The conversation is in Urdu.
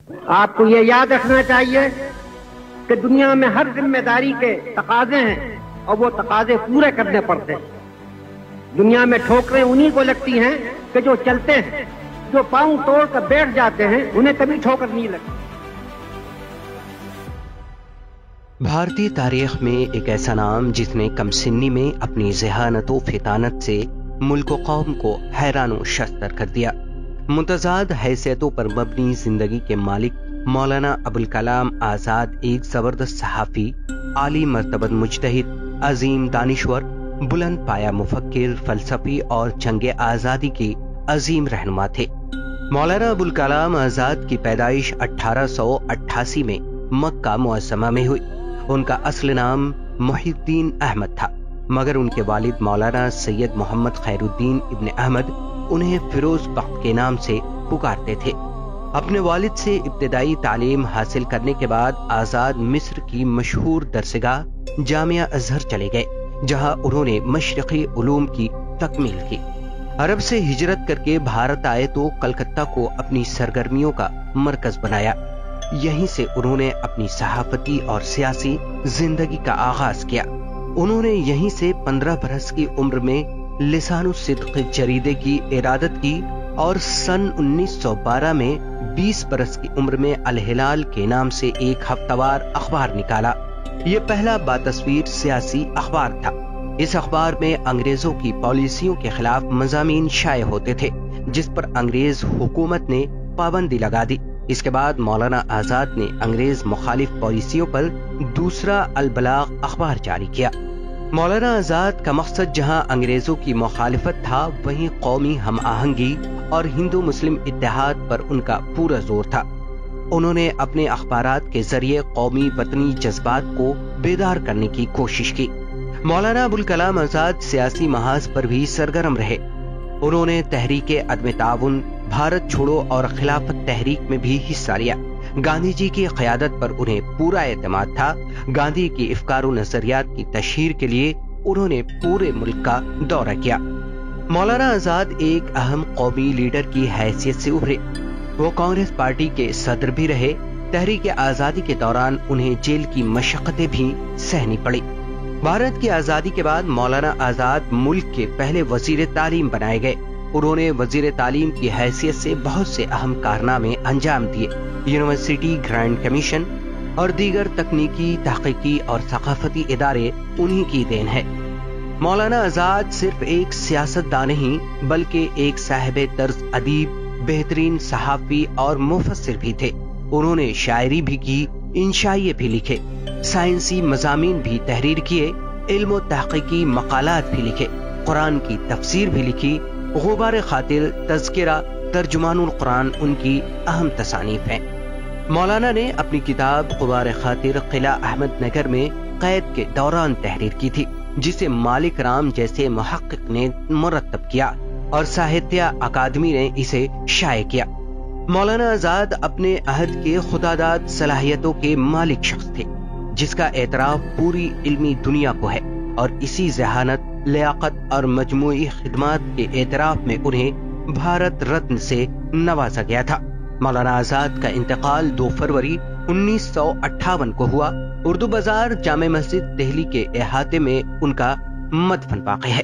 آپ کو یہ یاد رکھنا چاہیے کہ دنیا میں ہر ذمہ داری کے تقاضے ہیں اور وہ تقاضے پورے کرنے پڑتے ہیں۔ دنیا میں ٹھوکریں انہی کو لگتی ہیں کہ جو چلتے ہیں، جو پاؤں توڑ کر بیٹھ جاتے ہیں انہیں کبھی ٹھوکر نہیں لگتی۔ بھارتی تاریخ میں ایک ایسا نام جس نے کم سنی میں اپنی ذہانت و فطانت سے ملک و قوم کو حیران و شستر کر دیا۔ متضاد حیثیتوں پر مبنی زندگی کے مالک مولانا ابوالکلام آزاد ایک زبردست صحافی، عالی مرتبہ مجتہد، عظیم دانشور، بلند پایہ مفکر، فلسفی اور جنگ آزادی کے عظیم رہنما تھے۔ مولانا ابوالکلام آزاد کی پیدائش 1888 میں مکہ معظمہ میں ہوئی۔ ان کا اصل نام محی الدین احمد تھا، مگر ان کے والد مولانا سید محمد خیر الدین ابن احمد انہیں فیروز بخت کے نام سے پکارتے تھے۔ اپنے والد سے ابتدائی تعلیم حاصل کرنے کے بعد آزاد مصر کی مشہور درسگاہ جامعہ ازہر چلے گئے، جہاں انہوں نے مشرقی علوم کی تکمیل کی۔ عرب سے ہجرت کر کے بھارت آئے تو کلکتہ کو اپنی سرگرمیوں کا مرکز بنایا۔ یہیں سے انہوں نے اپنی صحافتی اور سیاسی زندگی کا آغاز کیا۔ انہوں نے یہیں سے 15 برس کی عمر میں لسان الصدق جریدے کی ارادت کی اور سن 1912 میں 20 برس کی عمر میں الہلال کے نام سے ایک ہفتہ وار اخبار نکالا۔ یہ پہلا باتصویر سیاسی اخبار تھا۔ اس اخبار میں انگریزوں کی پالیسیوں کے خلاف مضامین شائع ہوتے تھے، جس پر انگریز حکومت نے پابندی لگا دی۔ اس کے بعد مولانا آزاد نے انگریز مخالف پالیسیوں پر دوسرا البلاغ اخبار جاری کیا۔ مولانا آزاد کا مقصد جہاں انگریزوں کی مخالفت تھا، وہیں قومی ہم آہنگی اور ہندو مسلم اتحاد پر ان کا پورا زور تھا۔ انہوں نے اپنے اخبارات کے ذریعے قومی وطنی جذبات کو بیدار کرنے کی کوشش کی۔ مولانا ابوالکلام آزاد سیاسی محاذ پر بھی سرگرم رہے۔ انہوں نے تحریک عدم تعاون، بھارت چھوڑو اور خلافت تحریک میں بھی حصہ لیا۔ گاندھی جی کی قیادت پر انہیں پورا اعتماد تھا۔ گاندھی کی افکار و نظریات کی تشہیر کے لیے انہوں نے پورے ملک کا دورہ کیا۔ مولانا آزاد ایک اہم قومی لیڈر کی حیثیت سے ابھرے۔ وہ کانگریس پارٹی کے صدر بھی رہے۔ تحریک آزادی کے دوران انہیں جیل کی مشقتیں بھی سہنی پڑی۔ بھارت کی آزادی کے بعد مولانا آزاد ملک کے پہلے وزیر تعلیم بنائے گئے۔ انہوں نے وزیر تعلیم کی حیثیت سے بہت سے اہم کارنامے انجام دیے۔ یونیورسٹی گرانٹ کمیشن اور دیگر تکنیکی، تحقیقی اور ثقافتی ادارے انہی کی دین ہے۔ مولانا آزاد صرف ایک سیاستدان نہیں بلکہ ایک صاحب طرز ادیب، بہترین صحافی اور مفسر بھی تھے۔ انہوں نے شاعری بھی کی، انشائیے بھی لکھے، سائنسی مضامین بھی تحریر کیے، علم و تحقیقی مقالات بھی لکھے، قرآن کی تفسیر بھی لکھی۔ غبار خاطر، تذکرہ، ترجمان القرآن ان کی اہم تصانیف ہیں۔ مولانا نے اپنی کتاب غبار خاطر قلعہ احمد نگر میں قید کے دوران تحریر کی تھی، جسے مالک رام جیسے محقق نے مرتب کیا اور ساہتیہ اکادمی نے اسے شائع کیا۔ مولانا آزاد اپنے عہد کے خداداد صلاحیتوں کے مالک شخص تھے، جس کا اعتراف پوری علمی دنیا کو ہے، اور اسی ذہانت، لیاقت اور مجموعی خدمات کے اعتراف میں انہیں بھارت رتن سے نوازا گیا تھا۔ مولانا آزاد کا انتقال 2 فروری 1958 کو ہوا۔ اردو بازار جامع مسجد دہلی کے احاطے میں ان کا مدفن واقع ہے۔